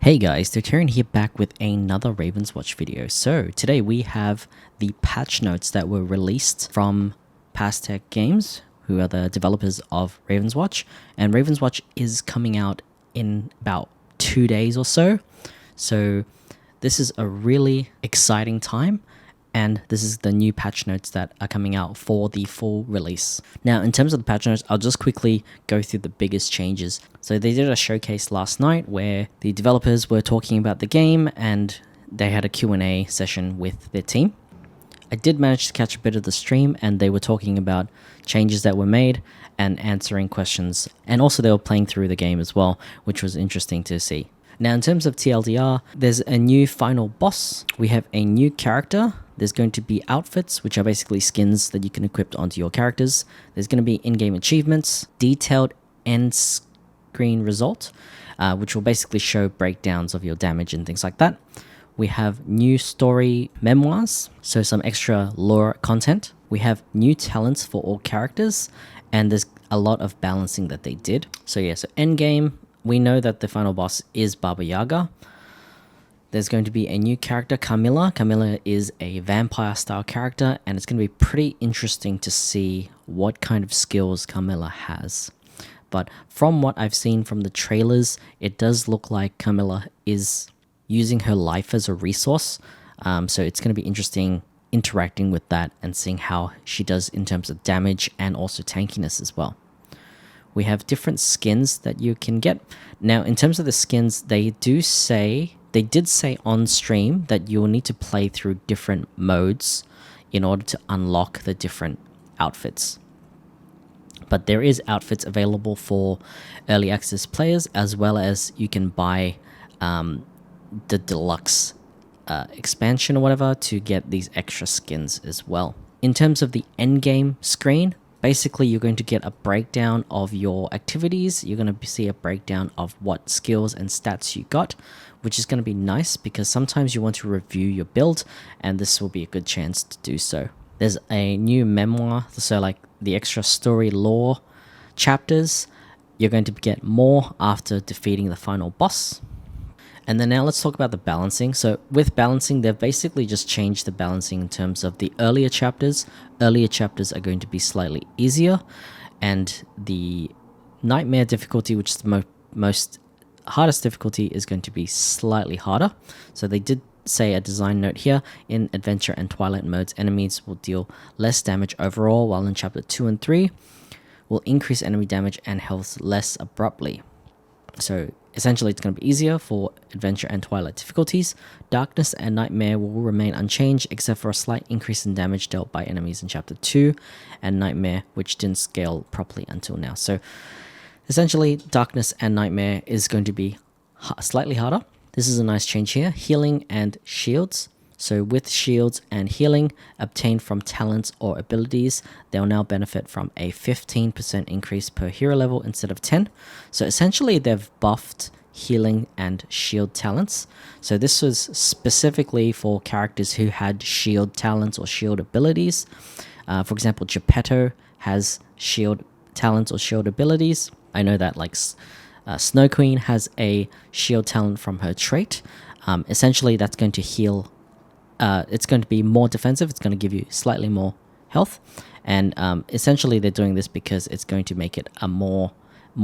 Hey guys, Tyrion here back with another Ravenswatch video. So today we have the patch notes that were released from Pastech Games, who are the developers of Ravenswatch, and Ravenswatch is coming out in about 2 days or so. So this is a really exciting time, and this is the new patch notes that are coming out for the full release. Now, in terms of the patch notes, I'll just quickly go through the biggest changes. So they did a showcase last night where the developers were talking about the game and they had a Q&A session with their team. I did manage to catch a bit of the stream, and they were talking about changes that were made and answering questions, and also they were playing through the game as well, which was interesting to see. Now, in terms of TLDR, there's a new final boss. We have a new character. There's going to be outfits, which are basically skins that you can equip onto your characters. There's going to be in-game achievements, detailed end screen result, which will basically show breakdowns of your damage and things like that. We have new story memoirs, so some extra lore content. We have new talents for all characters, and there's a lot of balancing that they did. So yeah, so endgame, we know that the final boss is Baba Yaga. There's going to be a new character, Camilla. Camilla is a vampire-style character, and it's going to be pretty interesting to see what kind of skills Camilla has. But from what I've seen from the trailers, it does look like Camilla is using her life as a resource. So it's going to be interesting interacting with that and seeing how she does in terms of damage and also tankiness as well. We have different skins that you can get. Now, in terms of the skins, they did say on stream that you will need to play through different modes in order to unlock the different outfits. But there is outfits available for early access players, as well as you can buy the deluxe expansion or whatever to get these extra skins as well. In terms of the endgame screen, basically you're going to get a breakdown of your activities. You're going to see a breakdown of what skills and stats you got, which is going to be nice because sometimes you want to review your build, and this will be a good chance to do so. There's a new memoir, so like the extra story lore chapters. You're going to get more after defeating the final boss. And then now let's talk about the balancing. So with balancing, they've basically just changed the balancing in terms of the earlier chapters. Earlier chapters are going to be slightly easier, and the nightmare difficulty, which is the most hardest difficulty, is going to be slightly harder. So they did say a design note here: in adventure and twilight modes, enemies will deal less damage overall, while in chapter 2 and 3 will increase enemy damage and health less abruptly. So essentially, it's going to be easier for adventure and twilight difficulties. Darkness and nightmare will remain unchanged, except for a slight increase in damage dealt by enemies in chapter 2 and nightmare, which didn't scale properly until now. So essentially, darkness and nightmare is going to be slightly harder. This is a nice change here. Healing and shields. So with shields and healing obtained from talents or abilities, they'll now benefit from a 15% increase per hero level instead of 10. So essentially they've buffed healing and shield talents. So this was specifically for characters who had shield talents or shield abilities. For example, Geppetto has shield talents or shield abilities. I know that like Snow Queen has a shield talent from her trait. Essentially that's going to heal. It's going to be more defensive. It's going to give you slightly more health, and essentially they're doing this because it's going to make it a more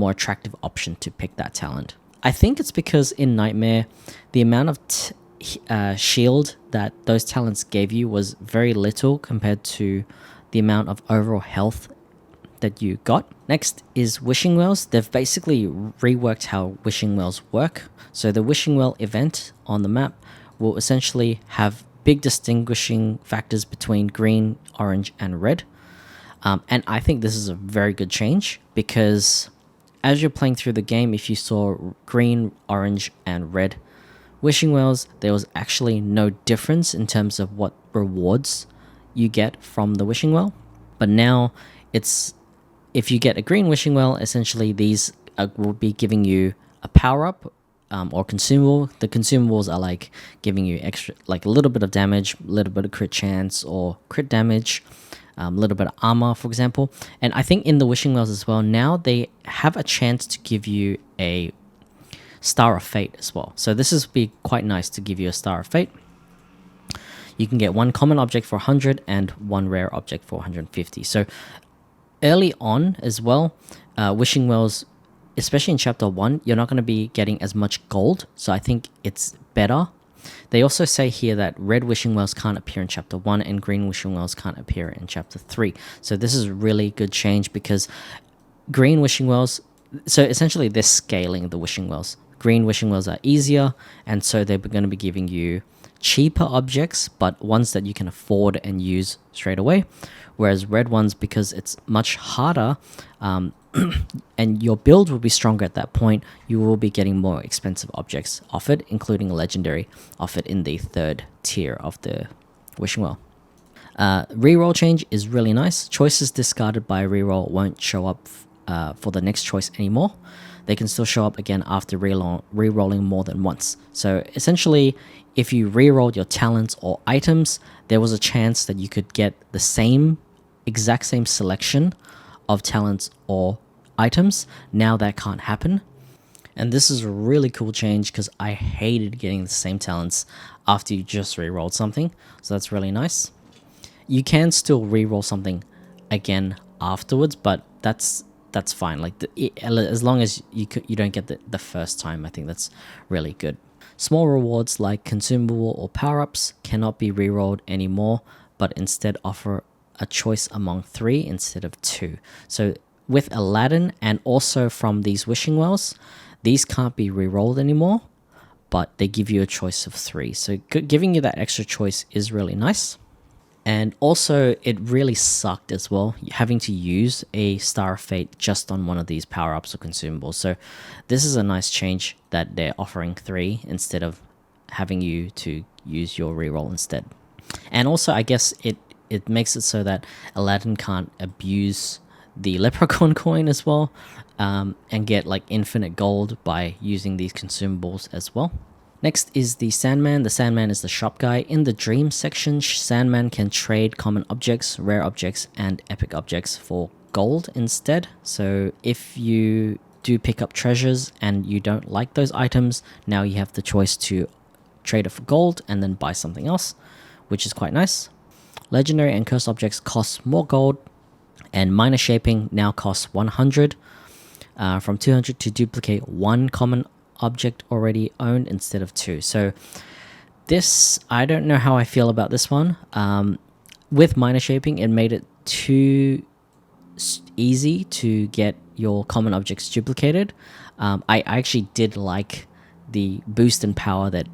attractive option to pick that talent. I think it's because in Nightmare, the amount of shield that those talents gave you was very little compared to the amount of overall health that you got. Next is wishing wells. They've basically reworked how wishing wells work. So the wishing well event on the map will essentially have big distinguishing factors between green, orange, and red. And I think this is a very good change because as you're playing through the game, if you saw green, orange, and red wishing wells, there was actually no difference in terms of what rewards you get from the wishing well. But now if you get a green wishing well, essentially these will be giving you a power-up or consumable. The consumables are like giving you extra, like a little bit of damage, a little bit of crit chance or crit damage, a little bit of armor, for example. And I think in the wishing wells as well, now they have a chance to give you a Star of Fate as well. So this is be quite nice to give you a Star of Fate. You can get one common object for 100 and one rare object for 150. So early on as well, wishing wells, especially in chapter 1, you're not going to be getting as much gold, so I think it's better. They also say here that red wishing wells can't appear in chapter 1 and green wishing wells can't appear in chapter 3. So this is a really good change, because green wishing wells, so essentially they're scaling the wishing wells. Green wishing wells are easier, and so they're going to be giving you cheaper objects, but ones that you can afford and use straight away. Whereas red ones, because it's much harder, and your build will be stronger at that point, you will be getting more expensive objects offered, including a legendary offered in the 3rd tier of the wishing well. Reroll change is really nice. Choices discarded by reroll won't show up for the next choice anymore. They can still show up again after rerolling more than once. So essentially, if you rerolled your talents or items, there was a chance that you could get the exact same selection of talents or items. Now that can't happen. And this is a really cool change, because I hated getting the same talents after you just rerolled something. So that's really nice. You can still reroll something again afterwards, but that's fine. Like as long as you don't get the first time, I think that's really good. Small rewards like consumable or power-ups cannot be rerolled anymore, but instead offer a choice among 3 instead of 2. So with Aladdin and also from these wishing wells, these can't be rerolled anymore, but they give you a choice of 3. So giving you that extra choice is really nice. And also, it really sucked as well, having to use a Star of Fate just on one of these power-ups or consumables. So this is a nice change that they're offering 3 instead of having you to use your reroll instead. And also, I guess it makes it so that Aladdin can't abuse the leprechaun coin as well, and get like infinite gold by using these consumables as well. Next is the Sandman. The Sandman is the shop guy. In the dream section, Sandman can trade common objects, rare objects, and epic objects for gold instead. So if you do pick up treasures and you don't like those items, now you have the choice to trade it for gold and then buy something else, which is quite nice. Legendary and cursed objects cost more gold, and minor shaping now costs 100 from 200 to duplicate one common object already owned instead of 2. So this, I don't know how I feel about this one. With minor shaping, it made it too easy to get your common objects duplicated. I actually did like the boost in power that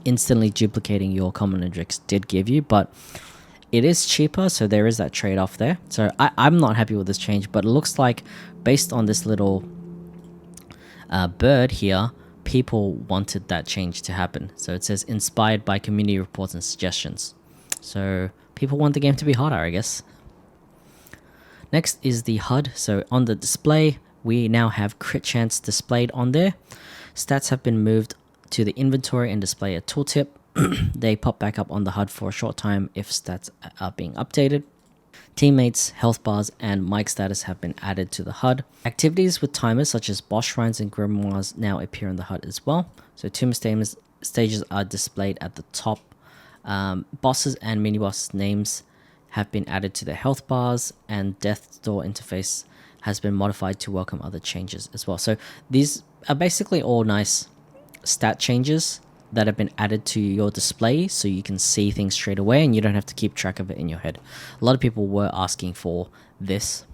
instantly duplicating your common objects did give you, but it is cheaper, so there is that trade-off there. So I'm not happy with this change, but it looks like based on this little bird here, people wanted that change to happen. So it says inspired by community reports and suggestions. So people want the game to be harder, I guess. Next is the HUD. So on the display, we now have crit chance displayed on there. Stats have been moved to the inventory and display a tooltip. They pop back up on the HUD for a short time if stats are being updated. Teammates, health bars, and mic status have been added to the HUD. Activities with timers such as boss shrines and grimoires now appear in the HUD as well. So tomb stages are displayed at the top. Bosses and mini-boss names have been added to the health bars, and death door interface has been modified to welcome other changes as well. So these are basically all nice stat changes that have been added to your display so you can see things straight away and you don't have to keep track of it in your head. A lot of people were asking for this.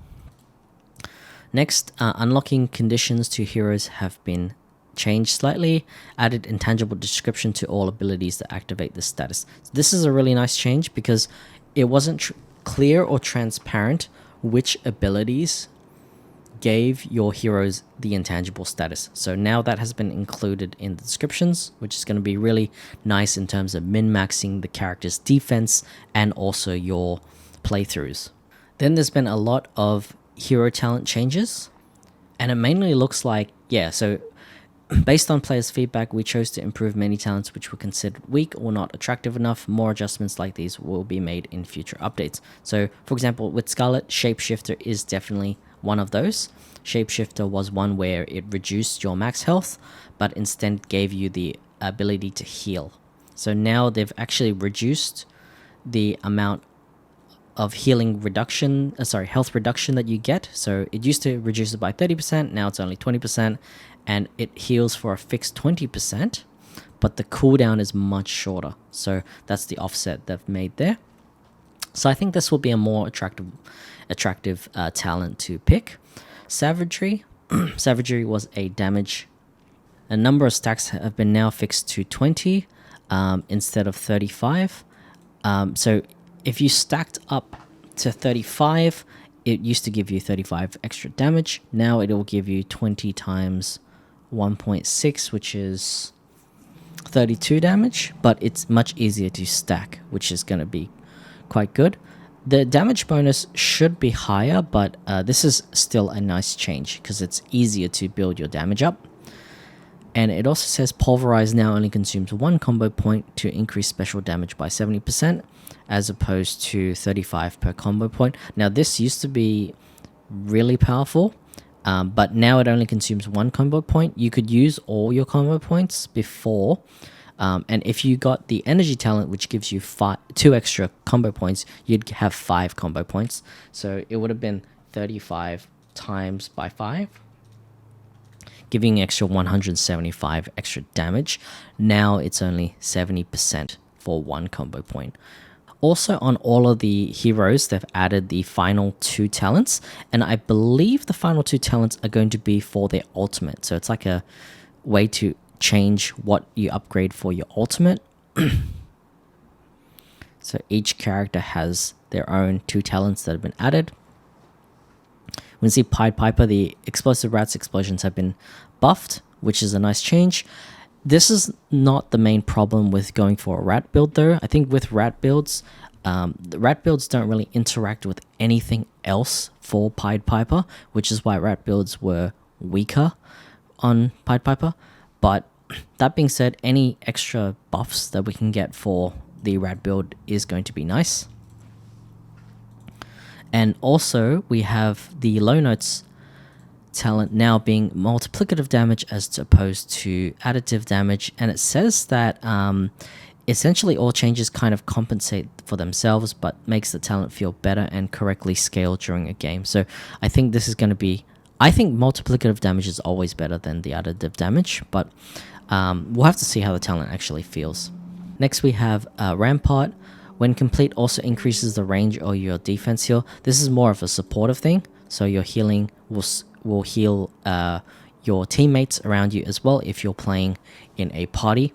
Next, unlocking conditions to heroes have been changed slightly. Added intangible description to all abilities that activate this status. This is a really nice change because it wasn't clear or transparent which abilities gave your heroes the intangible status. So now that has been included in the descriptions, which is going to be really nice in terms of min-maxing the character's defense and also your playthroughs. Then there's been a lot of hero talent changes, and it mainly looks like, so based on players' feedback, we chose to improve many talents which were considered weak or not attractive enough. More adjustments like these will be made in future updates. So, for example, with Scarlet, Shapeshifter is definitely one of those. Shapeshifter was one where it reduced your max health, but instead gave you the ability to heal. So now they've actually reduced the amount of healing reduction, health reduction that you get. So it used to reduce it by 30%, now it's only 20%, and it heals for a fixed 20%, but the cooldown is much shorter. So that's the offset they've made there. So I think this will be a more attractive talent to pick. Savagery. Savagery was a damage. A number of stacks have been now fixed to 20 instead of 35. So if you stacked up to 35, it used to give you 35 extra damage. Now it will give you 20 times 1.6, which is 32 damage, but it's much easier to stack, which is going to be quite good. The damage bonus should be higher, but this is still a nice change because it's easier to build your damage up. And it also says Pulverize now only consumes 1 combo point to increase special damage by 70%, as opposed to 35 per combo point. Now this used to be really powerful, but now it only consumes 1 combo point. You could use all your combo points before, and if you got the energy talent, which gives you 2 extra combo points, you'd have 5 combo points. So it would have been 35 times by 5, giving extra 175 extra damage. Now it's only 70% for 1 combo point. Also, on all of the heroes, they've added the final 2 talents, and I believe the final 2 talents are going to be for their ultimate. So it's like a way to change what you upgrade for your ultimate. So each character has their own 2 talents that have been added. We can see Pied Piper, the explosive rats explosions have been buffed, which is a nice change. This is not the main problem with going for a rat build though. I think with rat builds, the rat builds don't really interact with anything else for Pied Piper, which is why rat builds were weaker on Pied Piper. But that being said, any extra buffs that we can get for the rat build is going to be nice. And also, we have the low notes talent now being multiplicative damage as opposed to additive damage. And it says that essentially all changes kind of compensate for themselves, but makes the talent feel better and correctly scaled during a game. So I think this is going to be... I think multiplicative damage is always better than the additive damage, but we'll have to see how the talent actually feels. Next, we have Rampart. When complete, also increases the range of your defense heal. This is more of a supportive thing, so your healing will heal your teammates around you as well if you're playing in a party.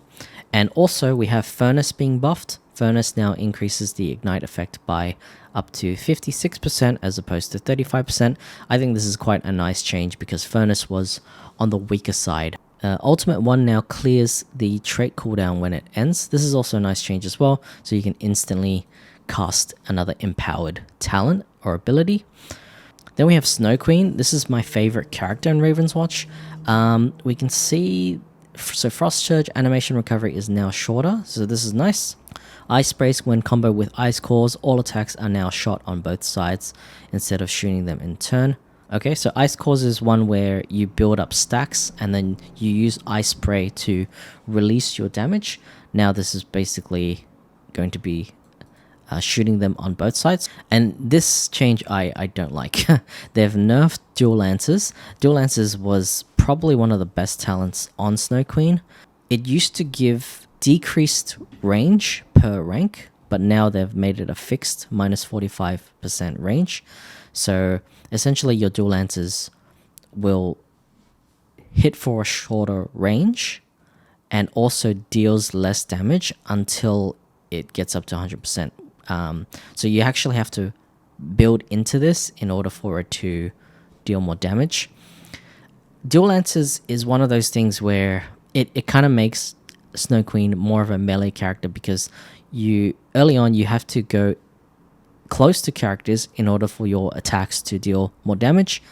And also, we have Furnace being buffed. Furnace now increases the ignite effect by up to 56% as opposed to 35%. I think this is quite a nice change because Furnace was on the weaker side. Ultimate 1 now clears the trait cooldown when it ends. This is also a nice change as well, so you can instantly cast another empowered talent or ability. Then we have Snow Queen. This is my favorite character in Ravenswatch. We can see, so Frost Surge animation recovery is now shorter, so this is nice. Ice Sprays, when combo with Ice Cores, all attacks are now shot on both sides instead of shooting them in turn. Okay, so Ice Cores is one where you build up stacks and then you use Ice Spray to release your damage. Now this is basically going to be shooting them on both sides. And this change I don't like. They've nerfed Dual Lances. Dual Lances was probably one of the best talents on Snow Queen. It used to give decreased range per rank, but now they've made it a fixed minus 45% range. So essentially your Dual Lances will hit for a shorter range and also deals less damage until it gets up to 100%. So you actually have to build into this in order for it to deal more damage. Dual Lances is one of those things where it kind of makes Snow Queen more of a melee character because early on you have to go close to characters in order for your attacks to deal more damage.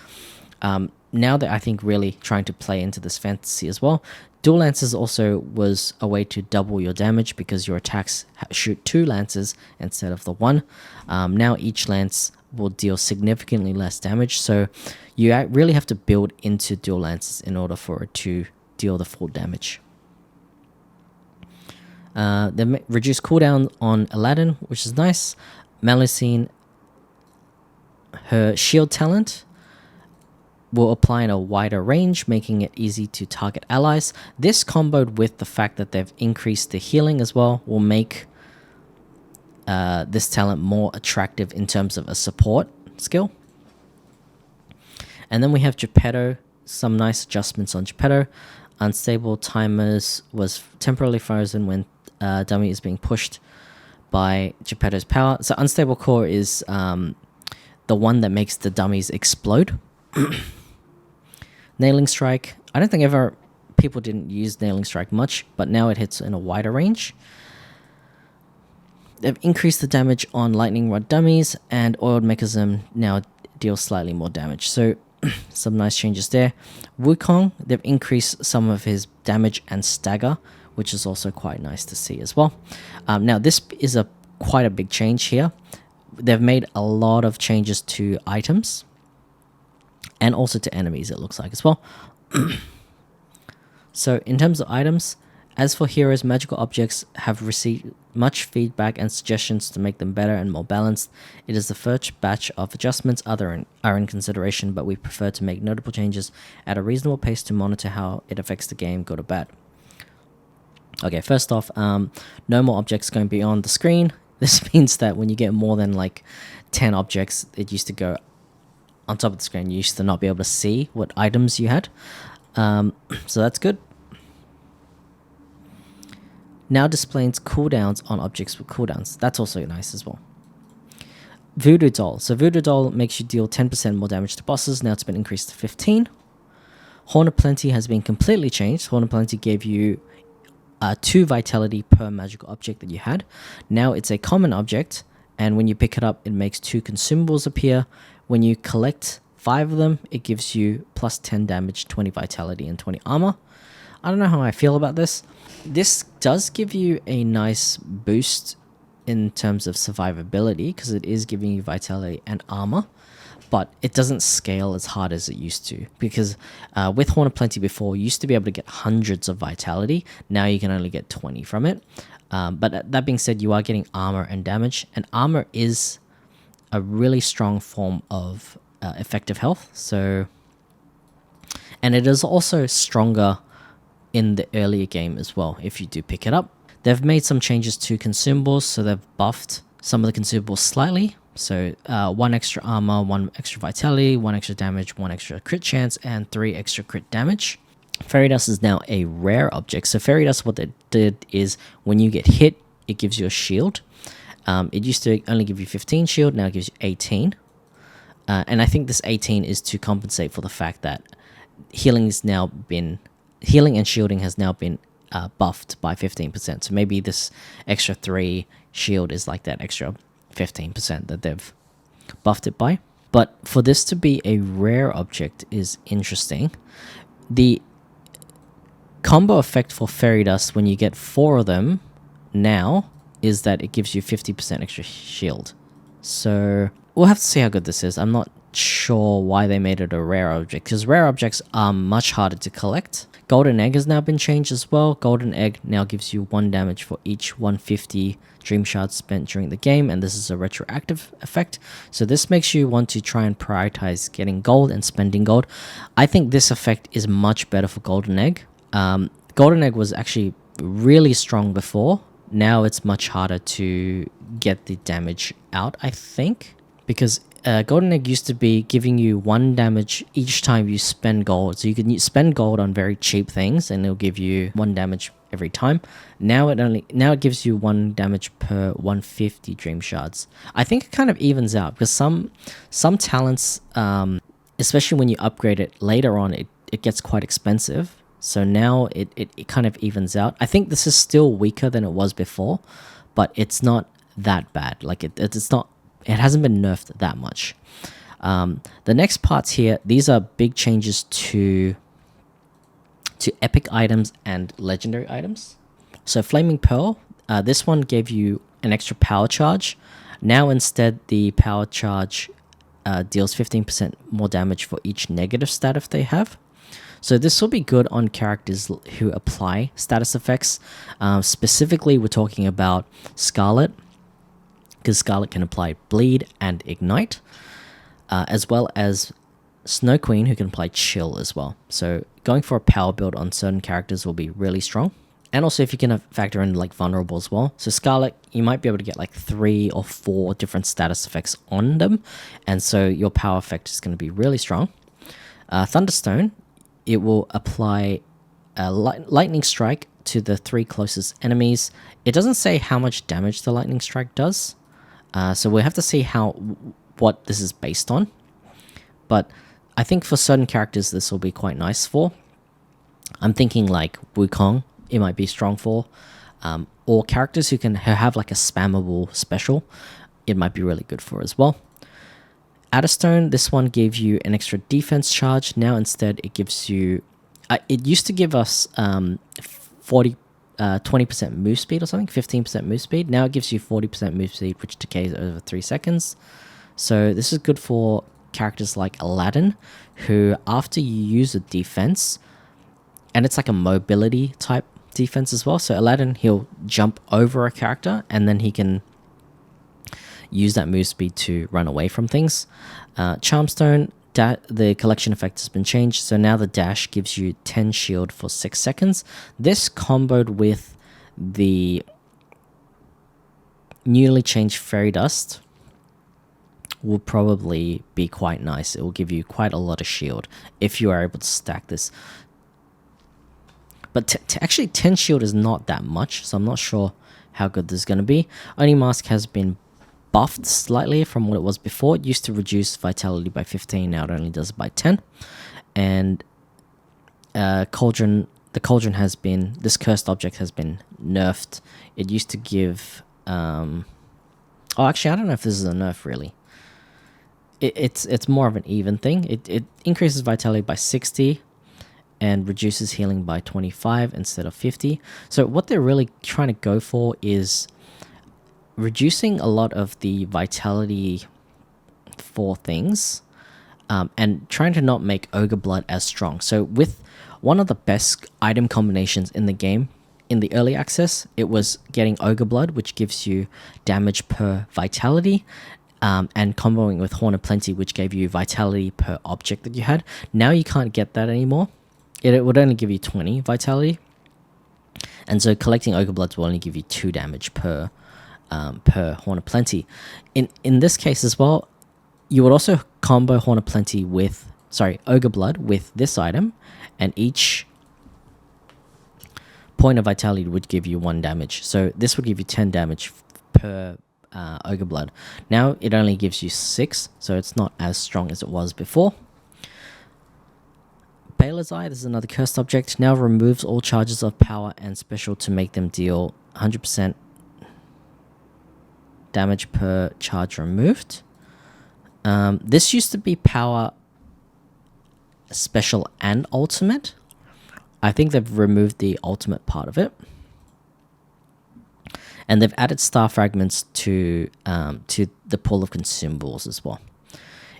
Now that I think really trying to play into this fantasy as well, Dual lances also was a way to double your damage because your attacks shoot 2 lances instead of the 1. Now each lance will deal significantly less damage, so you really have to build into dual lances in order for it to deal the full damage. They reduce cooldown on Aladdin, which is nice. Melusine, her shield talent will apply in a wider range, making it easy to target allies. This comboed with the fact that they've increased the healing as well will make this talent more attractive in terms of a support skill. And then we have Geppetto, some nice adjustments on Geppetto. Unstable timers was temporarily frozen when dummy is being pushed by Geppetto's power. So unstable core is the one that makes the dummies explode. Nailing strike. I don't think ever people didn't use nailing strike much, but now it hits in a wider range. They've increased the damage on lightning rod dummies, and oiled mechanism now deals slightly more damage. So some nice changes there. Wukong, they've increased some of his damage and stagger, which is also quite nice to see as well. Now this is quite a big change here. They've made a lot of changes to items and also to enemies, it looks like as well. So in terms of items, as for heroes, magical objects have received much feedback and suggestions to make them better and more balanced. It is the first batch of adjustments are in consideration, but we prefer to make notable changes at a reasonable pace to monitor how it affects the game, good or bad. Okay, first off, no more objects going beyond the screen. This means that when you get more than like 10 objects, it used to go on top of the screen. You used to not be able to see what items you had. So that's good. Now displays cooldowns on objects with cooldowns. That's also nice as well. Voodoo Doll. So Voodoo Doll makes you deal 10% more damage to bosses. Now it's been increased to 15. Horn of Plenty has been completely changed. Horn of Plenty gave you 2 vitality per magical object that you had. Now it's a common object, and when you pick it up, it makes 2 consumables appear. When you collect 5 of them, it gives you plus 10 damage, 20 vitality, and 20 armor. I don't know how I feel about this. This does give you a nice boost in terms of survivability, because it is giving you vitality and armor, but it doesn't scale as hard as it used to, because with Horn of Plenty before, you used to be able to get hundreds of vitality. Now you can only get 20 from it. But that being said, you are getting armor and damage, and armor is a really strong form of effective health. So, and it is also stronger in the earlier game as well if you do pick it up. They've made some changes to consumables, so they've buffed some of the consumables slightly. So 1 extra armor, 1 extra vitality, 1 extra damage, 1 extra crit chance, and 3 extra crit damage. Fairy Dust is now a rare object. So Fairy Dust, what they did is when you get hit, it gives you a shield. It used to only give you 15 shield, now it gives you 18. And I think this 18 is to compensate for the fact that healing and shielding has now been buffed by 15%. So maybe this extra 3 shield is like that extra 15% that they've buffed it by. But for this to be a rare object is interesting. The combo effect for Fairy Dust when you get 4 of them now is that it gives you 50% extra shield. So we'll have to see how good this is. I'm not sure why they made it a rare object, because rare objects are much harder to collect. Golden Egg has now been changed as well. Golden Egg now gives you 1 damage for each 150 Dream Shards spent during the game, and this is a retroactive effect. So this makes you want to try and prioritize getting gold and spending gold. I think this effect is much better for Golden Egg. Golden Egg was actually really strong before. Now it's much harder to get the damage out, I think, because Golden Egg used to be giving you 1 damage each time you spend gold. So you can spend gold on very cheap things and it'll give you 1 damage every time. Now it gives you 1 damage per 150 Dream Shards. I think it kind of evens out, because some talents, especially when you upgrade it later on, it gets quite expensive. So now it kind of evens out. I think this is still weaker than it was before, but it's not that bad. Like it's not. It hasn't been nerfed that much. The next parts here, these are big changes to to epic items and legendary items. So Flaming Pearl, this one gave you an extra power charge. Now instead the power charge deals 15% more damage for each negative stat if they have. So this will be good on characters who apply status effects. Specifically, we're talking about Scarlet, because Scarlet can apply Bleed and Ignite, as well as Snow Queen, who can apply Chill as well. So going for a power build on certain characters will be really strong. And also if you can factor in like Vulnerable as well. So Scarlet, you might be able to get like 3 or 4 different status effects on them. And so your power effect is going to be really strong. Thunderstone, it will apply a lightning strike to the 3 closest enemies. It doesn't say how much damage the lightning strike does, so we'll have to see what this is based on. But I think for certain characters this will be quite nice for. I'm thinking like Wukong, it might be strong for, or characters who have like a spammable special, it might be really good for as well. Adderstone, this one gave you an extra defense charge. Now instead it gives you... it used to give us 20% move speed or something, 15% move speed. Now it gives you 40% move speed, which decays over 3 seconds. So this is good for characters like Aladdin, who after you use a defense, and it's like a mobility type defense as well. So Aladdin, he'll jump over a character and then he can use that move speed to run away from things. Charmstone, the collection effect has been changed, so now the dash gives you 10 shield for 6 seconds. This comboed with the newly changed Fairy Dust will probably be quite nice. It will give you quite a lot of shield if you are able to stack this. But actually 10 shield is not that much, so I'm not sure how good this is going to be. Oni Mask has been buffed slightly from what it was before. It used to reduce vitality by 15, now it only does it by 10. And Cauldron, the Cauldron has been, this cursed object has been nerfed. It used to give, oh actually I don't know if this is a nerf really. It's more of an even thing. It increases vitality by 60 and reduces healing by 25 instead of 50. So what they're really trying to go for is reducing a lot of the vitality for things, and trying to not make Ogre Blood as strong. So with one of the best item combinations in the game, in the early access, it was getting Ogre Blood, which gives you damage per vitality, and comboing with Horn of Plenty, which gave you vitality per object that you had. Now you can't get that anymore. It would only give you 20 vitality. And so collecting Ogre Bloods will only give you 2 damage per Horn of Plenty. In this case as well, you would also combo Horn of Plenty with, Ogre Blood with this item, and each point of vitality would give you 1 damage. So this would give you 10 damage per Ogre Blood. Now it only gives you 6, so it's not as strong as it was before. Baylor's Eye, this is another cursed object, now removes all charges of power and special to make them deal 100% damage per charge removed. This used to be power, special, and ultimate. I think they've removed the ultimate part of it. And they've added star fragments to the pool of consumables as well.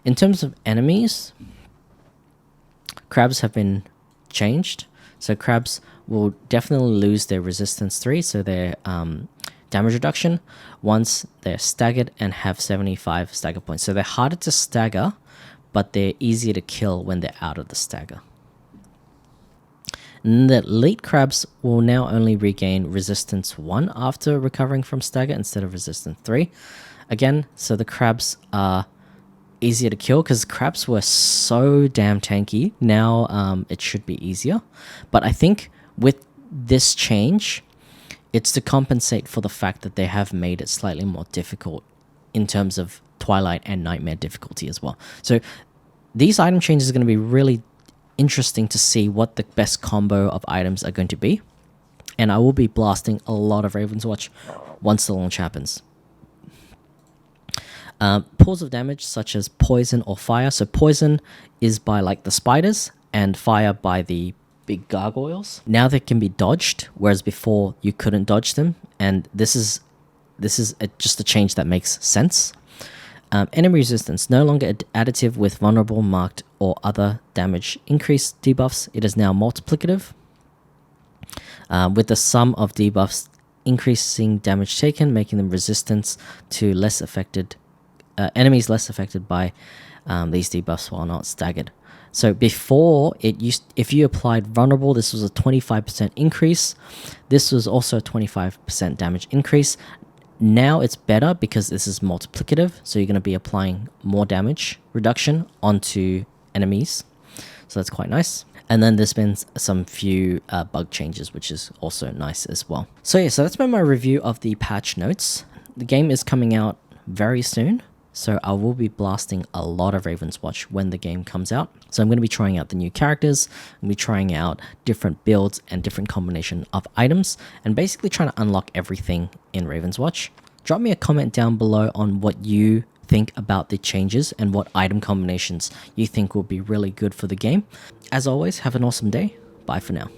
In terms of enemies, crabs have been changed. So crabs will definitely lose their resistance 3, so their damage reduction, once they're staggered and have 75 stagger points. So they're harder to stagger, but they're easier to kill when they're out of the stagger. And the elite crabs will now only regain resistance 1 after recovering from stagger instead of resistance 3. Again, so the crabs are easier to kill because crabs were so damn tanky. Now it should be easier. But I think with this change, it's to compensate for the fact that they have made it slightly more difficult in terms of Twilight and Nightmare difficulty as well. So these item changes are going to be really interesting to see what the best combo of items are going to be. And I will be blasting a lot of Ravenswatch once the launch happens. Pools of damage such as poison or fire. So poison is by like the spiders, and fire by the big gargoyles. Now they can be dodged, whereas before you couldn't dodge them. And this is just a change that makes sense. Enemy resistance, no longer additive with vulnerable, marked, or other damage increase debuffs. It is now multiplicative. With the sum of debuffs increasing damage taken, making them resistance to less affected enemies less affected by these debuffs while not staggered. So before, if you applied vulnerable, this was a 25% increase. This was also a 25% damage increase. Now it's better because this is multiplicative, so you're going to be applying more damage reduction onto enemies. So that's quite nice. And then there's been some few bug changes, which is also nice as well. So yeah, so that's been my review of the patch notes. The game is coming out very soon, so I will be blasting a lot of Ravenswatch when the game comes out. So I'm going to be trying out the new characters, I'm going to be trying out different builds and different combination of items, and basically trying to unlock everything in Ravenswatch. Drop me a comment down below on what you think about the changes and what item combinations you think will be really good for the game. As always, have an awesome day. Bye for now.